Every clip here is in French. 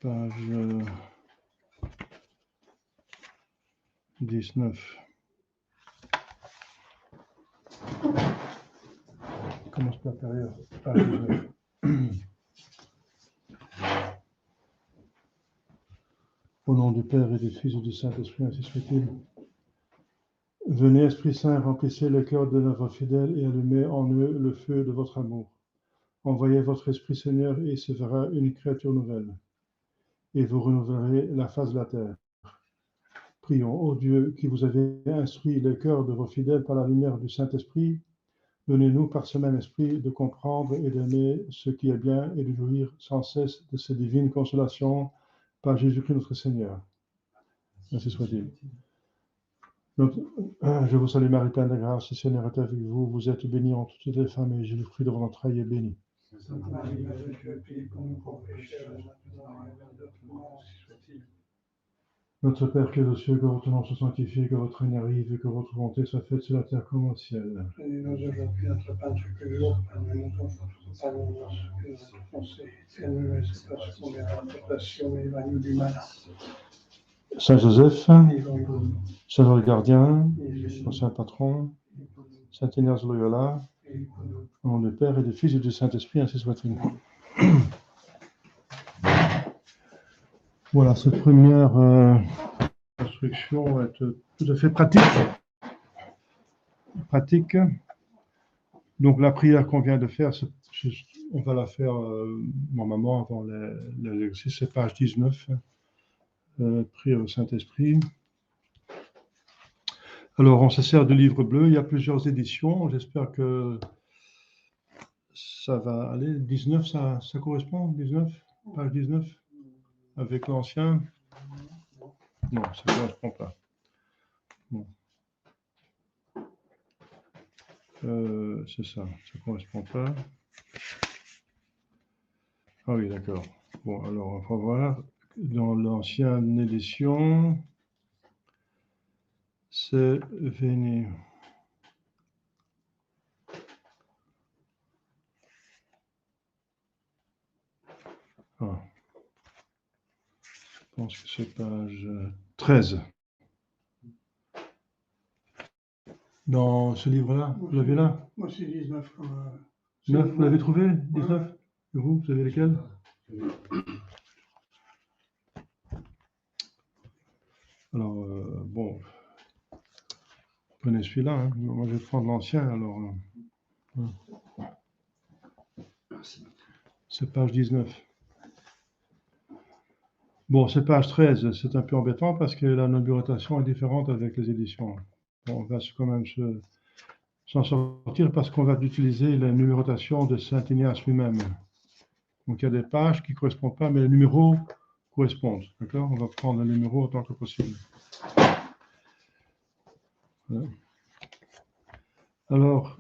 page 19. Commence par l'intérieur, page 19. Au nom du Père et du Fils et du Saint-Esprit, ainsi soit-il. Venez, Esprit Saint, remplissez le cœur de nos fidèles et allumez en eux le feu de votre amour. Envoyez votre Esprit, Seigneur, et il se fera une créature nouvelle, et vous renouvellerez la face de la terre. Prions, ô Dieu, qui vous avez instruit le cœur de vos fidèles par la lumière du Saint-Esprit, donnez-nous par ce même Esprit de comprendre et d'aimer ce qui est bien et de jouir sans cesse de ces divines consolations par Jésus-Christ notre Seigneur. Ainsi soit-il. Je vous salue Marie, pleine de grâce, le Seigneur est avec vous. Vous êtes bénie entre toutes les femmes et Jésus, le fruit de votre entrailles, est béni. Sainte Marie, Mère de Dieu, priez pour nous pauvres pécheurs, maintenant et à l'heure de notre mort, ainsi soit-il. Notre Père qui es aux cieux, que votre nom soit sanctifié, que votre règne arrive et que votre volonté soit faite sur la terre comme au ciel. Donnez-nous aujourd'hui notre pain de chaque jour, pardonnez-nous nos fautes, pardonnez-nous ce que nous avons offensé, et ne nous laissez pas succomber à la tentation, mais éloigne-nous du mal. Saint Joseph, Saint le gardien, Saint Patron, Saint Ignace de Loyola, au nom du Père et du Fils et du Saint-Esprit, ainsi soit-il. Voilà, cette première instruction est tout à fait pratique. Donc la prière qu'on vient de faire, on va la faire normalement avant l'exercice, c'est page 19, prière au Saint-Esprit. Alors on se sert du livre bleu, il y a plusieurs éditions, j'espère que ça va aller. 19, ça correspond, 19, page 19, avec l'ancien? Non, ça ne correspond pas. Bon. C'est ça ne correspond pas. Ah oui, d'accord. Bon, alors on va voir. Dans l'ancienne édition, c'est Veni. Ah. Je pense que c'est page 13. Dans ce livre-là, vous l'avez là? Moi, c'est 19. 9, vous l'avez trouvé? 19? Ouais. Et vous avez lequel? Alors, bon, prenez celui-là. Hein. Moi, je vais prendre l'ancien, alors. C'est page 19. Bon, c'est page 13. C'est un peu embêtant parce que la numérotation est différente avec les éditions. Bon, on va quand même s'en sortir parce qu'on va utiliser la numérotation de Saint Ignace lui-même. Donc, il y a des pages qui ne correspondent pas, mais les numéros correspondent. D'accord? On va prendre le numéro autant que possible. Voilà. Alors,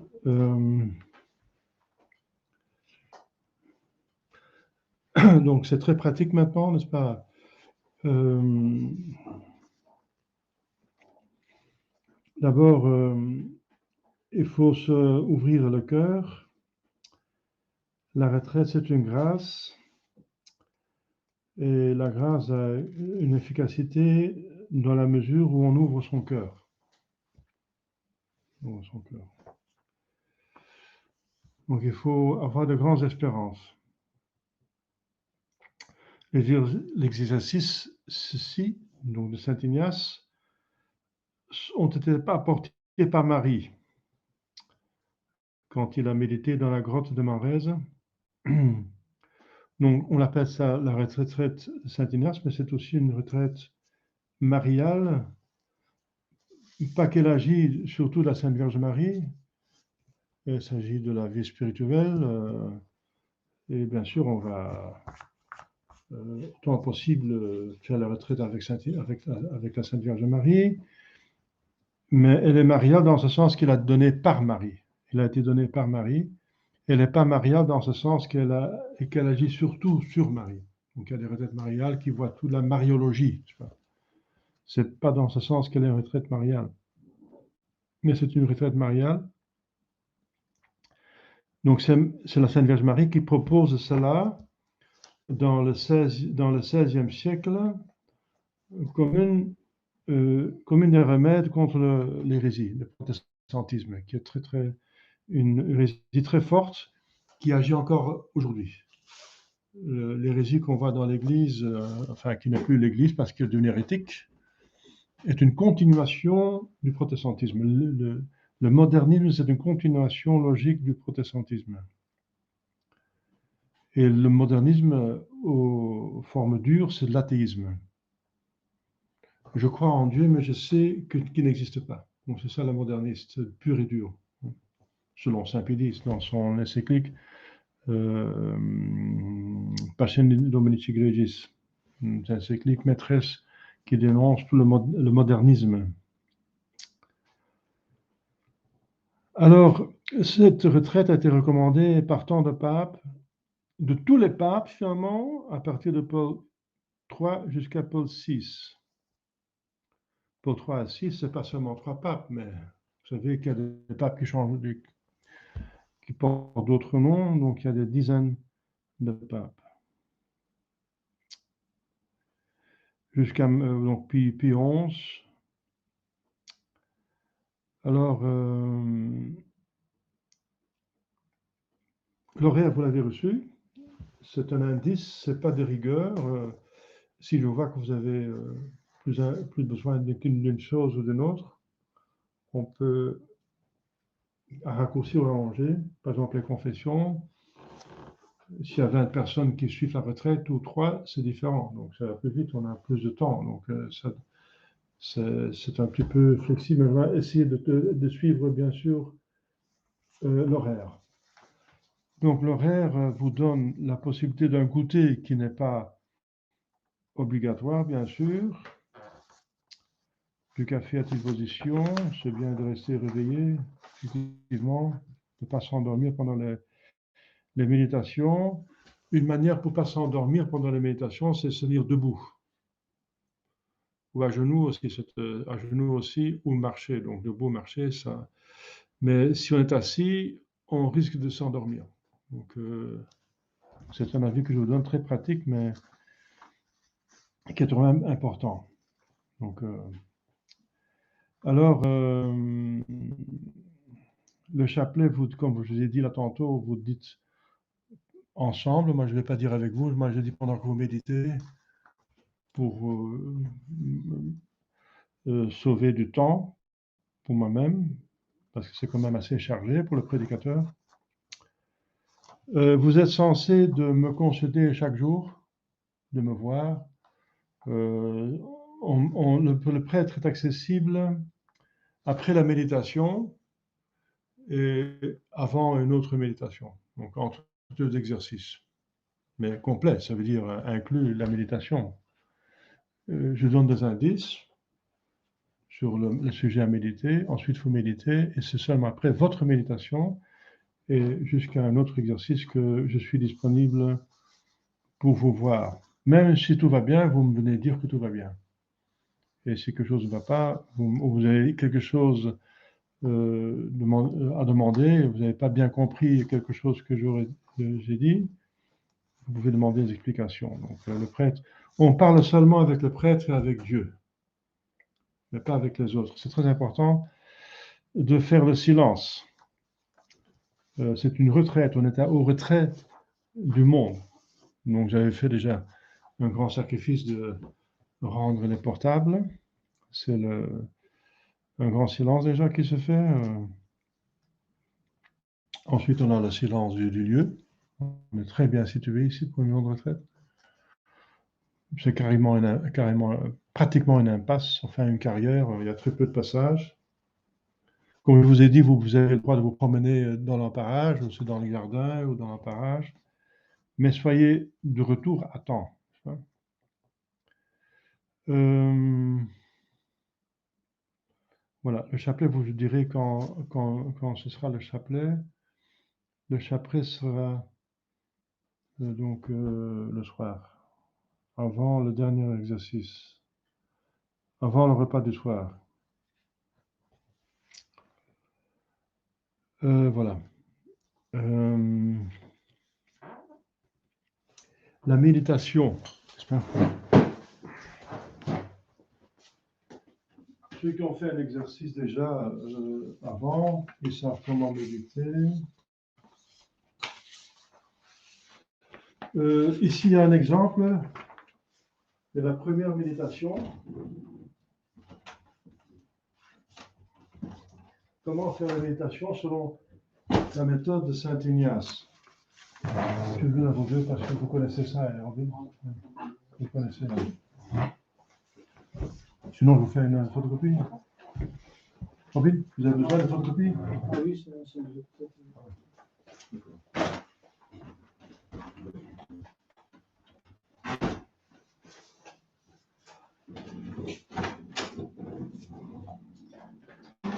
donc c'est très pratique maintenant, n'est-ce pas? D'abord, il faut ouvrir le cœur. La retraite, c'est une grâce. Et la grâce a une efficacité dans la mesure où on ouvre son cœur. Donc il faut avoir de grandes espérances. L'exercice ceci, donc de Saint Ignace, ont été apportés par Marie quand il a médité dans la grotte de Marèze. Donc on appelle ça la retraite de Saint Ignace, mais c'est aussi une retraite mariale, pas qu'elle agit surtout de la Sainte Vierge Marie, il s'agit de la vie spirituelle, et bien sûr on va autant possible faire la retraite avec la Sainte Vierge Marie, mais elle est mariale dans ce sens qu'elle a donné par Marie. Elle a été donnée par Marie. Elle n'est pas mariale dans ce sens qu'elle agit surtout sur Marie. Donc il y a des retraites mariales qui voient toute la mariologie. Ce n'est pas dans ce sens qu'elle est une retraite mariale. Mais c'est une retraite mariale. Donc c'est la Sainte Vierge Marie qui propose cela dans le XVIe siècle comme une des remèdes contre l'hérésie, le protestantisme, qui est une hérésie très forte qui agit encore aujourd'hui. L'hérésie qu'on voit dans l'Église, enfin qui n'est plus l'Église parce qu'elle est devenue hérétique, est une continuation du protestantisme. Le modernisme, c'est une continuation logique du protestantisme. Et le modernisme, aux formes dures, c'est de l'athéisme. Je crois en Dieu, mais je sais qu'il n'existe pas. Donc c'est ça le moderniste, pur et dur, selon Saint Pédis dans son encyclique Passion Dominici Gregis, une encyclique maîtresse qui dénonce tout le modernisme. Alors, cette retraite a été recommandée par tant de papes, de tous les papes finalement, à partir de Paul III jusqu'à Paul VI. Paul III à VI, ce n'est pas seulement 3 papes, mais vous savez qu'il y a des papes qui portent d'autres noms, donc il y a des dizaines de papes. Jusqu'à donc Pie XI. Alors, l'horaire, vous l'avez reçu. C'est un indice, ce n'est pas de rigueur. Si je vois que vous avez plus besoin d'une chose ou d'une autre, on peut raccourcir ou allonger. Par exemple, les confessions. S'il y a 20 personnes qui suivent la retraite ou 3, c'est différent. Donc ça va plus vite, on a plus de temps. Donc c'est un petit peu flexible. On va essayer de suivre, bien sûr, l'horaire. Donc l'horaire vous donne la possibilité d'un goûter qui n'est pas obligatoire, bien sûr. Du café à disposition, c'est bien de rester réveillé, effectivement, de ne pas s'endormir pendant les méditations. Une manière pour ne pas s'endormir pendant les méditations, c'est se tenir debout. Ou à genoux aussi, ou marcher. Donc debout, marcher, ça. Mais si on est assis, on risque de s'endormir. Donc c'est un avis que je vous donne, très pratique, mais qui est quand même important. Donc, alors, le chapelet, comme je vous ai dit là tantôt, vous dites ensemble. Moi, je ne vais pas dire avec vous. Moi, je dis pendant que vous méditez pour sauver du temps pour moi-même, parce que c'est quand même assez chargé pour le prédicateur. Vous êtes censé de me consulter chaque jour, de me voir. Le prêtre est accessible après la méditation et avant une autre méditation, donc entre 2 exercices, mais complet, ça veut dire inclus la méditation. Je donne des indices sur le sujet à méditer, ensuite vous méditez, et c'est seulement après votre méditation et jusqu'à un autre exercice que je suis disponible pour vous voir. Même si tout va bien, vous me venez dire que tout va bien. Et si quelque chose ne va pas, vous avez quelque chose à demander, vous n'avez pas bien compris quelque chose que j'ai dit, vous pouvez demander des explications. Donc le prêtre, on parle seulement avec le prêtre et avec Dieu, mais pas avec les autres. C'est très important de faire le silence. C'est une retraite, on est au retrait du monde. Donc j'avais fait déjà un grand sacrifice de rendre les portables. C'est un grand silence déjà qui se fait. Ensuite, on a le silence du lieu. On est très bien situé ici pour une maison de retraite. C'est pratiquement une impasse, enfin une carrière. Il y a très peu de passages. Comme je vous ai dit, vous avez le droit de vous promener dans l'emparage, ou c'est dans le jardin, ou dans l'emparage. Mais soyez de retour à temps. Voilà, le chapelet, vous je dirai quand ce sera le chapelet. Le chapelet sera donc le soir, avant le dernier exercice, avant le repas du soir. Voilà. la méditation, n'est-ce pas? Ceux qui ont fait un exercice déjà avant, ils savent comment méditer. Ici, il y a un exemple de la première méditation. Comment faire la méditation selon la méthode de Saint Ignace. Je veux la vous parce que vous connaissez ça, Robin. Vous connaissez. Sinon, je vous fais une photocopie. Robin, vous avez besoin de photocopie? Ah oui, c'est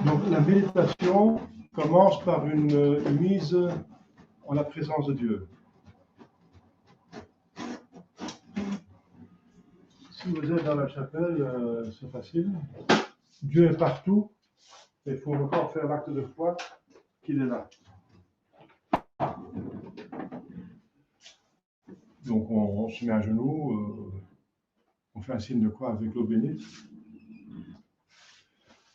Donc, la méditation commence par une mise en la présence de Dieu. Si vous êtes dans la chapelle, c'est facile. Dieu est partout. Il faut encore faire l'acte de foi qu'il est là. Donc, on se met à genoux, on fait un signe de croix avec l'eau bénite.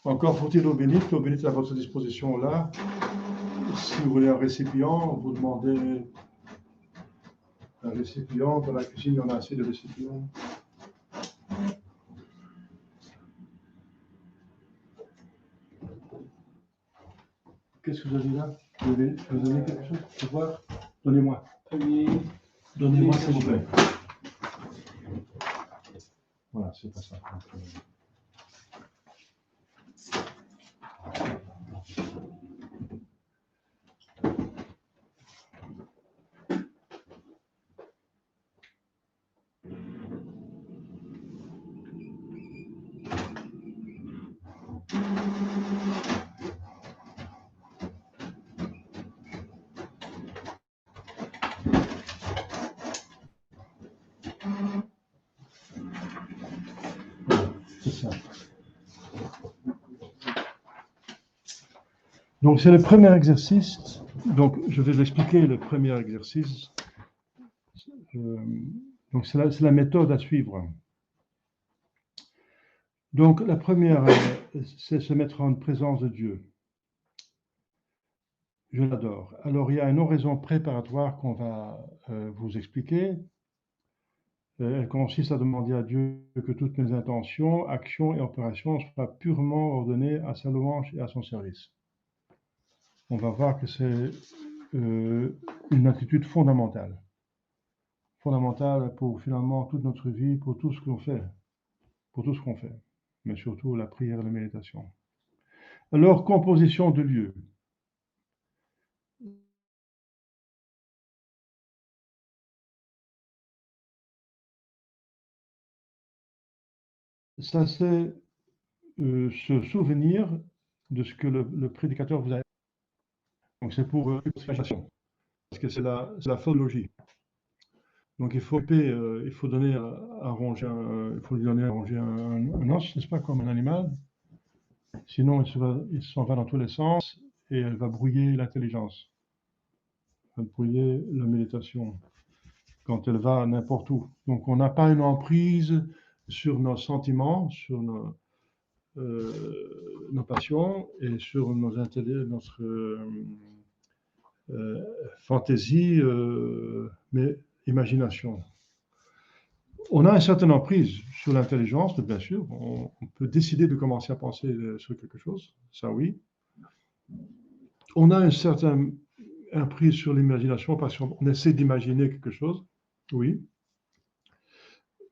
Encore faut-il l'eau bénite. L'eau bénite est à votre disposition là. Si vous voulez un récipient, vous demandez un récipient. Dans la cuisine, il y en a assez de récipients. Qu'est-ce que vous avez là? Vous avez donné quelque chose pour voir? Donnez-moi. Donnez-moi, s'il vous plaît. Voilà, c'est pas ça. C'est ça. Donc, c'est le premier exercice. Donc, je vais vous expliquer le premier exercice. Donc, c'est la méthode à suivre. Donc, la première, c'est se mettre en présence de Dieu. Je l'adore. Alors, il y a une oraison préparatoire qu'on va vous expliquer. Elle consiste à demander à Dieu que toutes mes intentions, actions et opérations soient purement ordonnées à sa louange et à son service. On va voir que c'est une attitude fondamentale. Fondamentale pour finalement toute notre vie, pour tout ce qu'on fait. Pour tout ce qu'on fait. Mais surtout la prière et la méditation. Alors, composition de lieu. Ça, c'est se souvenir de ce que le prédicateur vous a dit. Donc, c'est pour parce que c'est la phonologie. Donc, il faut donner à ronger il faut lui donner à ronger un os, n'est-ce pas, comme un animal. Sinon, il s'en va dans tous les sens et elle va brouiller l'intelligence. Elle va brouiller la méditation quand elle va n'importe où. Donc, on n'a pas une emprise sur nos sentiments, sur nos passions et sur notre fantaisie, mais imagination. On a une certaine emprise sur l'intelligence, bien sûr. On peut décider de commencer à penser sur quelque chose, ça oui. On a une certaine emprise sur l'imagination parce qu'on essaie d'imaginer quelque chose, oui.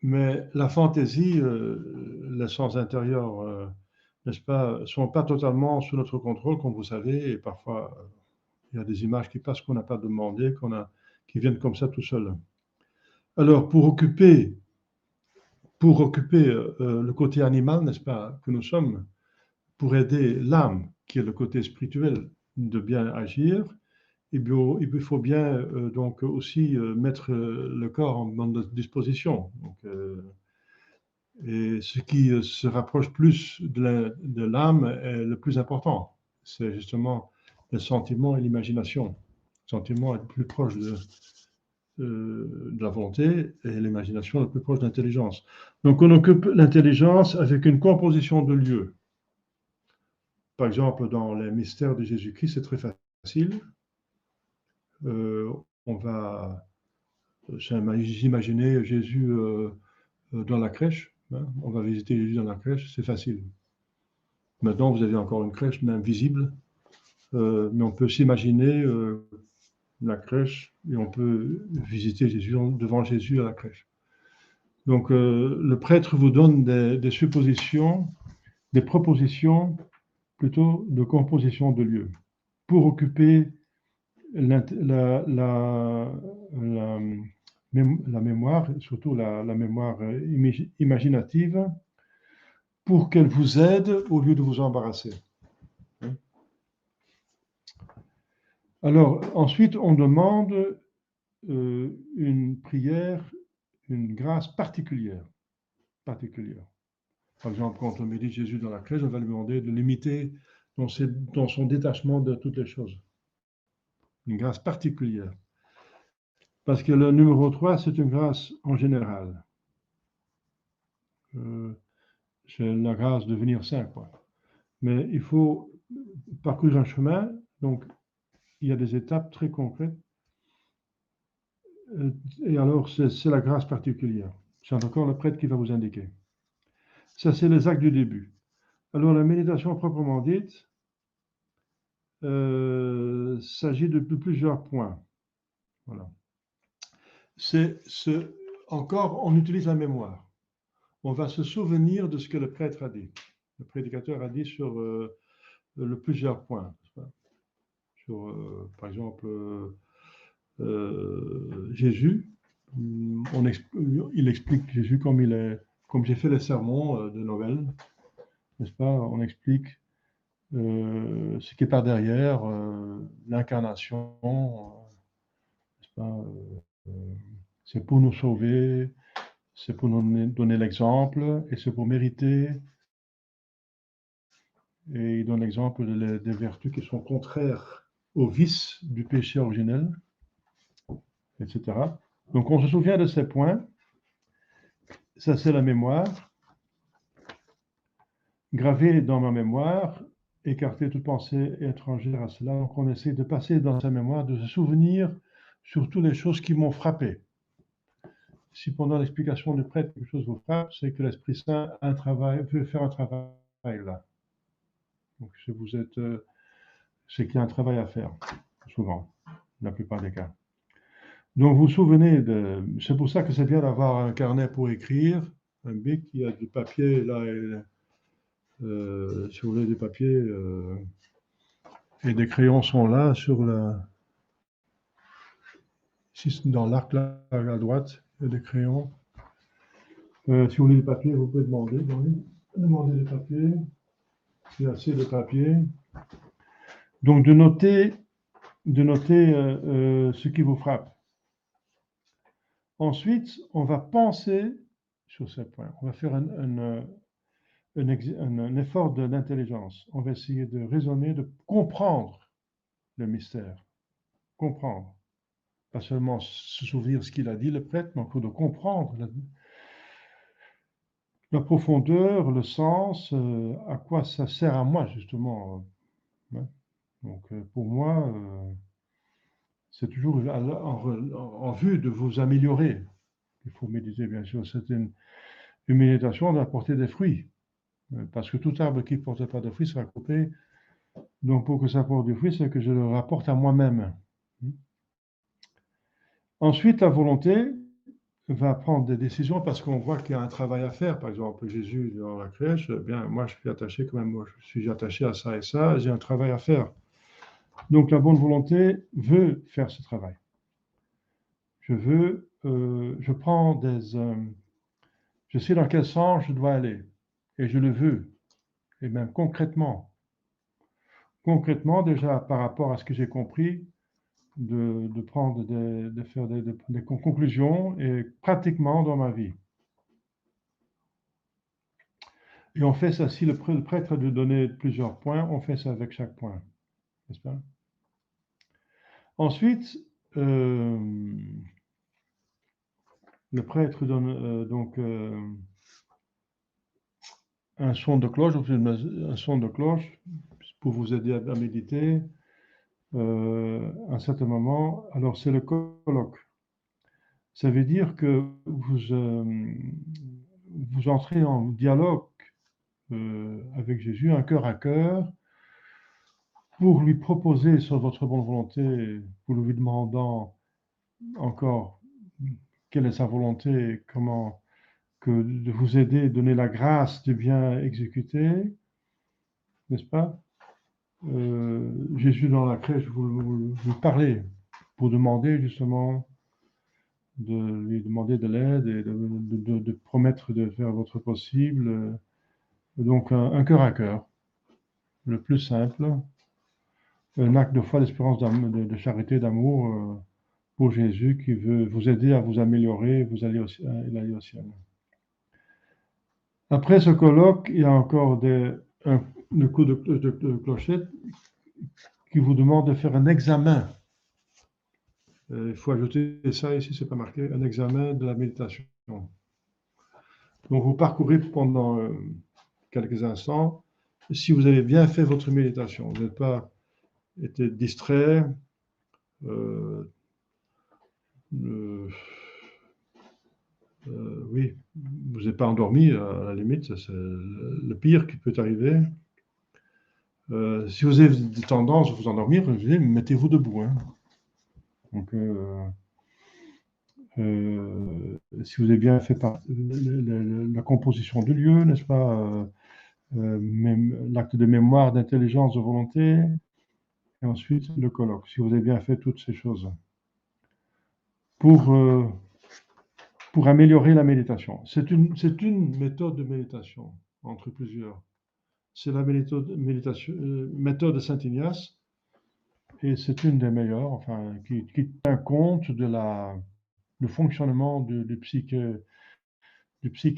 Mais la fantaisie, les sens intérieurs, n'est-ce pas, ne sont pas totalement sous notre contrôle, comme vous savez, et parfois il y a des images qui passent qu'on n'a pas demandé, qui viennent comme ça tout seul. Alors, pour occuper le côté animal, n'est-ce pas, que nous sommes, pour aider l'âme, qui est le côté spirituel, de bien agir, il faut bien donc aussi mettre le corps en bonne disposition. Donc, et ce qui se rapproche plus de l'âme est le plus important. C'est justement le sentiment et l'imagination. Le sentiment est plus proche de la volonté et l'imagination le plus proche de l'intelligence. Donc on occupe l'intelligence avec une composition de lieux. Par exemple, dans les mystères de Jésus-Christ, c'est très facile. On va imaginer Jésus dans la crèche. Hein, on va visiter Jésus dans la crèche, c'est facile. Maintenant, vous avez encore une crèche, même visible, mais on peut s'imaginer la crèche et on peut visiter Jésus devant Jésus à la crèche. Donc, le prêtre vous donne des suppositions, des propositions plutôt de composition de lieux pour occuper la mémoire, surtout la mémoire imaginative, pour qu'elle vous aide au lieu de vous embarrasser. Alors, ensuite, on demande une prière, une grâce particulière. Par exemple, quand on médite Jésus dans la crèche, on va lui demander de l'imiter dans son détachement de toutes les choses. Une grâce particulière. Parce que le numéro 3, c'est une grâce en général. C'est la grâce de devenir saint, quoi. Mais il faut parcourir un chemin, donc il y a des étapes très concrètes. Et alors, c'est la grâce particulière. C'est encore le prêtre qui va vous indiquer. Ça, c'est les actes du début. Alors, la méditation proprement dite s'agit de plusieurs points. Voilà. Encore, on utilise la mémoire. On va se souvenir de ce que le prêtre a dit. Le prédicateur a dit sur plusieurs points. Sur, par exemple, Jésus. Il explique Jésus comme j'ai fait les sermons de Noël, n'est-ce pas? On explique ce qui est par derrière, l'incarnation, n'est-ce pas? C'est pour nous sauver, c'est pour nous donner l'exemple, et c'est pour mériter. Et il donne l'exemple des vertus qui sont contraires aux vices du péché originel, etc. Donc on se souvient de ces points. Ça, c'est la mémoire. Gravé dans ma mémoire, écarter toute pensée étrangère à cela. Donc on essaie de passer dans sa mémoire, de se souvenir sur toutes les choses qui m'ont frappé. Si pendant l'explication du prêtre quelque chose vous frappe, c'est que l'Esprit Saint veut faire un travail là. Donc c'est qu'il y a un travail à faire, souvent, la plupart des cas. Donc vous vous souvenez c'est pour ça que c'est bien d'avoir un carnet pour écrire, un bic, il y a du papier là, si vous voulez du papier, et des crayons sont là dans l'arc là à droite, il y a des crayons. Si vous voulez du papier, vous pouvez demander des papiers. Il y a assez de papier. Donc de noter ce qui vous frappe. Ensuite, on va penser sur ces points. On va faire un effort de l'intelligence. On va essayer de raisonner, de comprendre le mystère. Comprendre. Pas seulement se souvenir ce qu'il a dit, le prêtre, mais encore de comprendre la profondeur, le sens, à quoi ça sert à moi, justement. Donc, pour moi, c'est toujours en vue de vous améliorer. Il faut méditer, bien sûr. C'est une méditation doit porter des fruits. Parce que tout arbre qui ne porte pas de fruits sera coupé. Donc, pour que ça porte des fruits, c'est que je le rapporte à moi-même. Ensuite, la volonté va prendre des décisions parce qu'on voit qu'il y a un travail à faire. Par exemple, Jésus dans la crèche, bien, moi, je suis attaché quand même, moi, je suis attaché à ça et ça, j'ai un travail à faire. Donc, la bonne volonté veut faire ce travail. Je prends je sais dans quel sens je dois aller et je le veux. Et même concrètement, déjà par rapport à ce que j'ai compris, de faire des conclusions et pratiquement dans ma vie. Et on fait ça, si le prêtre a de donner plusieurs points, on fait ça avec chaque point, n'est-ce pas? Ensuite, le prêtre donne donc un son de cloche, un son de cloche pour vous aider à méditer à un certain moment. Alors, c'est le colloque. Ça veut dire que vous entrez en dialogue avec Jésus, un cœur à cœur, pour lui proposer sur votre bonne volonté, pour lui demandant encore quelle est sa volonté, comment que de vous aider, donner la grâce de bien exécuter, n'est-ce pas? Jésus dans la crèche, vous parlez pour demander justement, de lui demander de l'aide et de promettre de faire votre possible. Donc un cœur à cœur, le plus simple, un acte de foi, d'espérance, de charité, d'amour pour Jésus qui veut vous aider à vous améliorer, vous aller au ciel. Après ce colloque, il y a encore le coup de clochette qui vous demande de faire un examen. Il faut ajouter ça ici, c'est pas marqué, un examen de la méditation. Donc vous parcourez pendant quelques instants si vous avez bien fait votre méditation. Vous n'êtes pas été distrait, oui, vous n'êtes pas endormi, à la limite, c'est le pire qui peut arriver. Si vous avez des tendances à vous endormir, mettez-vous debout. Hein. Donc, si vous avez bien fait la composition du lieu, n'est-ce pas, même l'acte de mémoire, d'intelligence, de volonté, et ensuite le colloque, si vous avez bien fait toutes ces choses. Pour améliorer la méditation. C'est une méthode de méditation, entre plusieurs. C'est la méthode de Saint Ignace, et c'est une des meilleures, enfin, qui tient compte du fonctionnement du psyché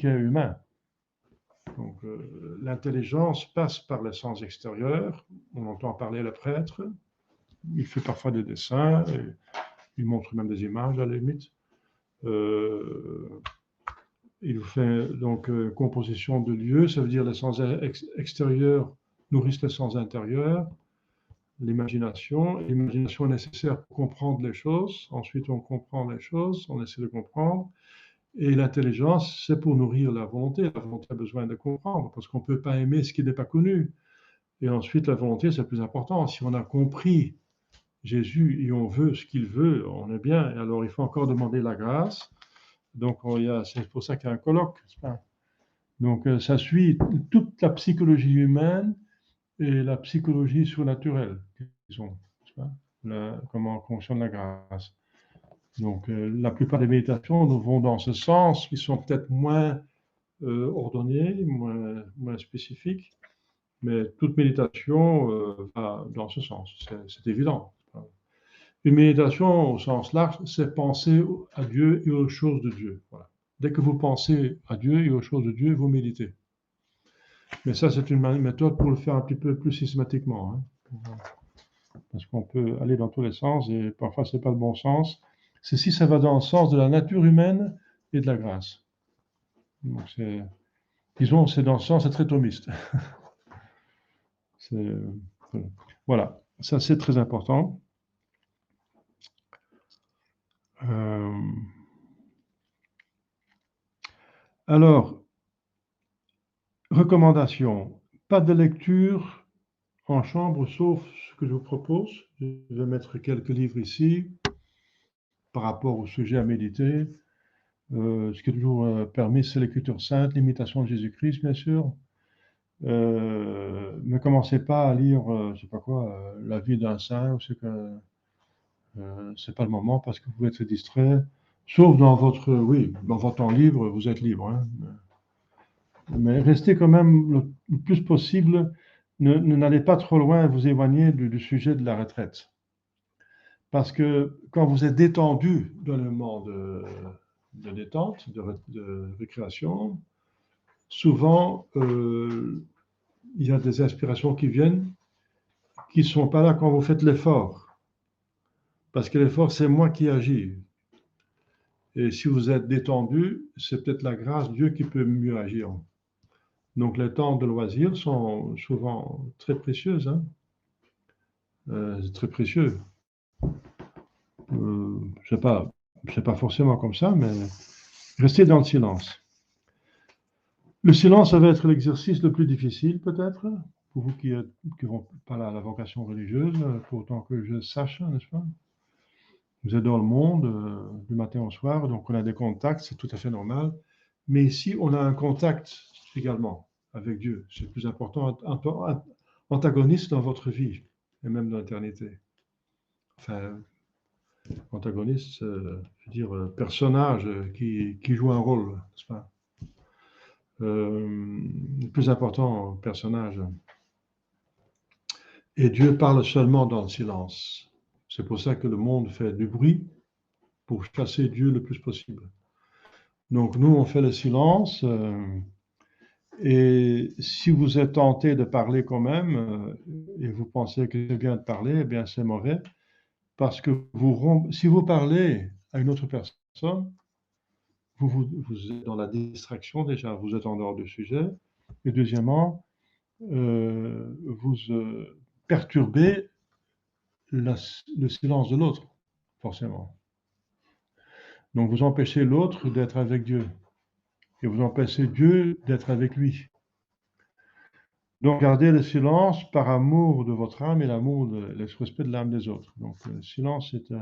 humain. Donc, l'intelligence passe par les sens extérieurs. On entend parler le prêtre. Il fait parfois des dessins. Et il montre même des images à la limite. Il fait donc composition de lieux. Ça veut dire les sens extérieurs nourrissent les sens intérieurs. L'imagination est nécessaire pour comprendre les choses. Ensuite, on comprend les choses, on essaie de comprendre. Et l'intelligence, c'est pour nourrir la volonté. La volonté a besoin de comprendre, parce qu'on ne peut pas aimer ce qui n'est pas connu. Et ensuite, la volonté, c'est le plus important. Si on a compris Jésus et on veut ce qu'il veut, on est bien. Et alors, il faut encore demander la grâce. Donc, c'est pour ça qu'il y a un colloque. Donc, ça suit toute la psychologie humaine et la psychologie surnaturelle, disons, comment fonctionne la grâce. Donc, la plupart des méditations vont dans ce sens, ils sont peut-être moins ordonnées, moins spécifiques, mais toute méditation va dans ce sens, c'est évident. Une méditation, au sens large, c'est penser à Dieu et aux choses de Dieu. Voilà. Dès que vous pensez à Dieu et aux choses de Dieu, vous méditez. Mais ça, c'est une méthode pour le faire un petit peu plus systématiquement. Hein. Parce qu'on peut aller dans tous les sens et parfois, ce n'est pas le bon sens. Ceci, ça va dans le sens de la nature humaine et de la grâce. Donc, disons, c'est dans le sens, c'est très thomiste. Voilà, ça, c'est très important. Alors, recommandation, pas de lecture en chambre, sauf ce que je vous propose. Je vais mettre quelques livres ici par rapport au sujet à méditer. Ce qui est toujours permis, c'est l'écriture sainte, l'imitation de Jésus-Christ, bien sûr. Ne commencez pas à lire, je sais pas quoi, la vie d'un saint, ou c'est pas le moment parce que vous pouvez être distrait. Sauf dans votre temps libre, vous êtes libre. Hein. Mais restez quand même le plus possible. N'allez pas trop loin, vous éloigner du sujet de la retraite. Parce que quand vous êtes détendu dans le moment de détente, de récréation, souvent, il y a des inspirations qui viennent qui ne sont pas là quand vous faites l'effort. Parce que l'effort, c'est moi qui agis. Et si vous êtes détendu, c'est peut-être la grâce de Dieu qui peut mieux agir. Donc les temps de loisirs sont souvent très précieux, hein. Très précieux. C'est pas forcément comme ça, mais restez dans le silence. Le silence, ça va être l'exercice le plus difficile, peut-être, pour vous qui vont pas à la vocation religieuse, pour autant que je sache, n'est-ce pas? Vous êtes dans le monde du matin au soir, donc on a des contacts, c'est tout à fait normal. Mais ici, on a un contact également avec Dieu. C'est le plus important, antagoniste dans votre vie, et même dans l'éternité. Enfin, antagoniste, je veux dire, personnage qui joue un rôle, n'est-ce pas? Le plus important personnage. Et Dieu parle seulement dans le silence. C'est pour ça que le monde fait du bruit pour chasser Dieu le plus possible. Donc nous, on fait le silence. Et si vous êtes tenté de parler quand même, et vous pensez que c'est bien de parler, eh bien c'est mauvais. Parce que si vous parlez à une autre personne, vous êtes dans la distraction déjà, vous êtes en dehors du sujet. Et deuxièmement, vous perturbez le silence de l'autre, forcément. Donc vous empêchez l'autre d'être avec Dieu. Et vous empêchez Dieu d'être avec lui. Donc gardez le silence par amour de votre âme et le respect de l'âme des autres. Donc le silence est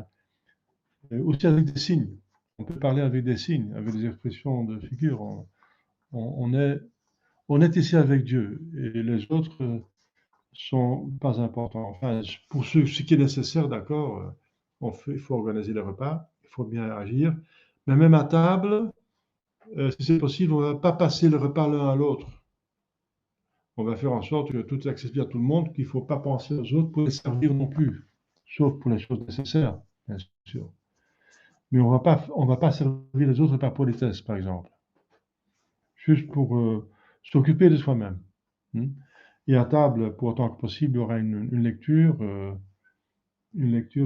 aussi avec des signes. On peut parler avec des signes, avec des expressions de figure. On est ici avec Dieu et les autres sont pas importants. Enfin, pour ce qui est nécessaire, d'accord, il faut organiser les repas, il faut bien agir. Mais même à table, si c'est possible, on ne va pas passer le repas l'un à l'autre. On va faire en sorte que tout accessible à tout le monde, qu'il ne faut pas penser aux autres pour les servir non plus, sauf pour les choses nécessaires, bien sûr. Mais on va pas servir les autres par politesse, par exemple, juste pour s'occuper de soi-même. Et à table, pour autant que possible, il y aura une lecture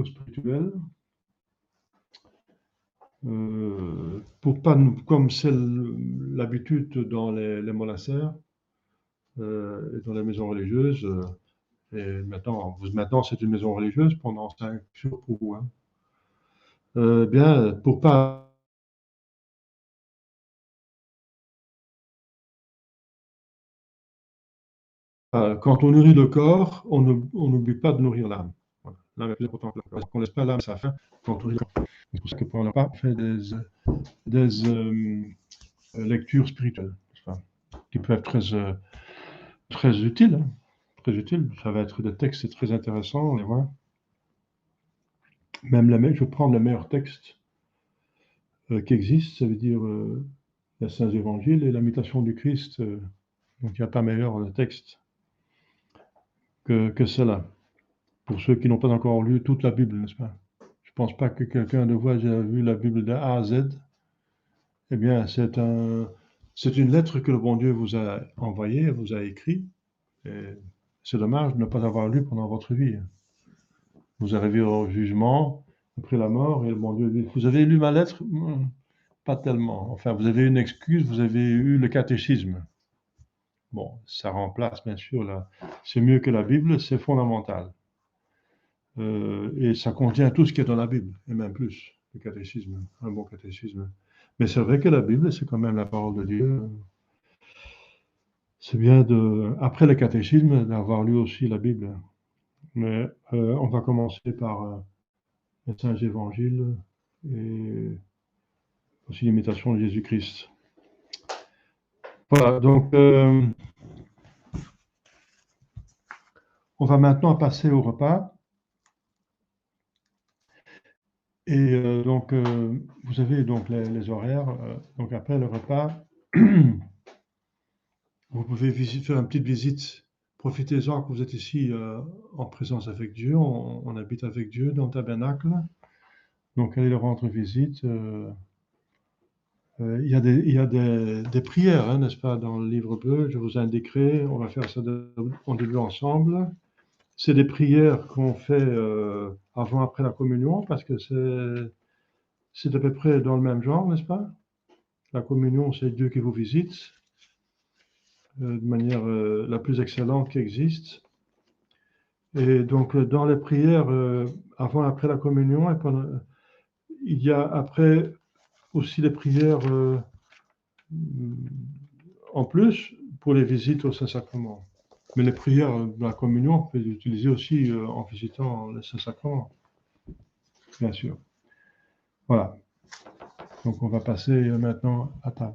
spirituelle, pour pas comme c'est l'habitude dans les monastères et dans les maisons religieuses. Et maintenant c'est une maison religieuse pendant 5 jours pour vous. Bien, pour pas quand on nourrit le corps, on n'oublie pas de nourrir l'âme. Voilà. L'âme est plus importante que le corps. Parce qu'on ne laisse pas l'âme à sa faim quand on nourrit le corps. C'est pour ça que pour le pape fait des lectures spirituelles, qui peuvent être très utiles. Hein, très utiles. Ça va être des textes très intéressants, on les voit. Même je vais prendre les meilleurs textes qui existent, ça veut dire les Saints Évangiles et l'imitation du Christ. Donc il n'y a pas meilleur texte que cela. Pour ceux qui n'ont pas encore lu toute la Bible, n'est-ce pas? Je ne pense pas que quelqu'un de vous ait vu la Bible de A à Z. Eh bien, c'est une lettre que le bon Dieu vous a envoyée, vous a écrite. C'est dommage de ne pas avoir lu pendant votre vie. Vous arrivez au jugement, après la mort, et le bon Dieu dit, vous avez lu ma lettre? Pas tellement. Enfin, vous avez une excuse, vous avez eu le catéchisme. Bon, ça remplace, bien sûr, c'est mieux que la Bible, c'est fondamental. Et ça contient tout ce qui est dans la Bible, et même plus, le catéchisme, un bon catéchisme. Mais c'est vrai que la Bible, c'est quand même la parole de Dieu. C'est bien, après le catéchisme, d'avoir lu aussi la Bible. Mais on va commencer par les Saints Évangiles et aussi l'imitation de Jésus-Christ. Voilà, donc on va maintenant passer au repas. Et donc, vous avez donc les horaires. Donc après le repas, vous pouvez faire une petite visite. Profitez-en que vous êtes ici en présence avec Dieu. On habite avec Dieu dans le tabernacle. Donc allez le rendre visite. Il y a des prières, hein, n'est-ce pas, dans le livre bleu. Je vous indiquerai. On va faire ça en début ensemble. C'est des prières qu'on fait avant, après la communion, parce que c'est à peu près dans le même genre, n'est-ce pas? La communion, c'est Dieu qui vous visite de manière la plus excellente qui existe. Et donc, dans les prières avant et après la communion, et pendant, il y a après aussi les prières en plus pour les visites au Saint-Sacrement. Mais les prières de la communion, on peut les utiliser aussi en visitant le Saint-Sacrement, bien sûr. Voilà. Donc, on va passer maintenant à table.